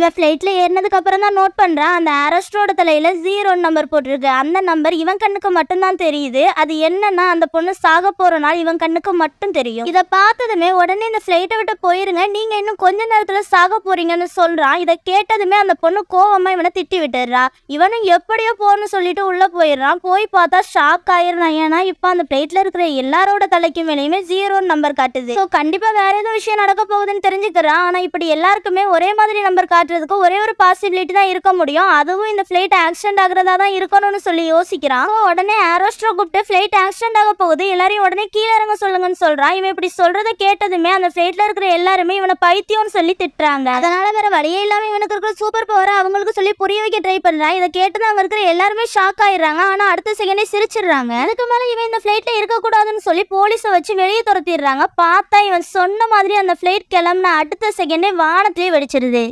இவன் ஃப்ளைட்ல ஏறினதுக்கு அப்புறம் தான் நோட் பண்றான் அந்த ஆரோஸ்டரோட தலையில 0 நம்பர் போட்டிருக்கு. அந்த நம்பர் இவன் கண்ணுக்கு மட்டும்தான் தெரியுது. அது என்னன்னா அந்த பொண்ணு சாக போற நாள் இவன் கண்ணுக்கு மட்டும் தெரியும். இதை பார்த்ததுமே உடனே இந்த ஃப்ளைட்டை விட்டு போயிருங்க, நீங்க இன்னும் கொஞ்ச நேரத்துல சாக போறீங்கன்னு சொல்றான். இதை கேட்டதுமே அந்த பொண்ணு கோவமா இவனை திட்டி விட்டுறா. இவனும் எப்படியோ போன்னு சொல்லிட்டு உள்ள போயிடுறான். போய் பார்த்தா ஷாக் ஆயிடுறான். ஏன்னா இப்ப அந்த பிளேட்ல இருக்கிற எல்லாரோட தலைக்கு மேலேயுமே 0 நம்பர் காட்டுது. ஸோ கண்டிப்பா வேற ஏதோ விஷயம் நடக்க போகுதுன்னு தெரிஞ்சுக்கிறான். ஆனா இப்படி எல்லாருக்குமே ஒரே மாதிரி நம்பர் காட்டுறதுக்கு ஒரே ஒரு பாசிபிலிட்டி தான் இருக்க முடியும். அதுவும் இந்த ஃபிளைட் ஆக்சிடென்ட் ஆகுறதா தான் இருக்கணும்னு சொல்லி யோசிக்கிறான். உடனே ஏரோஸ்ட்ரோ கூப்பிட்டு ஃபிளைட் ஆக்சிடென்ட் ஆக போகுது, எல்லாரையும் உடனே கீழே இறங்க சொல்லுங்கன்னு சொல்றான். இவன் இப்படி சொல்றதை கேட்டதுமே அந்த ஃபிளைட்ல இருக்கிற எல்லாருமே இவனை பைத்தியம்னு சொல்லி திட்டுறாங்க. அதனால வேற வழியே இல்லாம இவனுக்கு இருக்கிற சூப்பர் பவரை அவங்களுக்கு சொல்லி புரிய வைக்க ட்ரை பண்றான். இதை கேட்டது அங்க இருக்கிற எல்லாருமே ஷாக் ஆயிடுறாங்க. ஆனா அடுத்த செகண்டே சிரிச்சிடுறாங்க. அதுக்கு மேல இவன் இந்த ஃபிளைட்ல இருக்கக்கூடாதுன்னு சொல்லி போலீஸை வச்சு வெளியே துரத்திடுறாங்க. பார்த்தா இவன் சொன்ன மாதிரி அந்த ஃபிளைட் கிளம்புன அடுத்த செகண்டே வானத்திலே வெடிச்சிருது.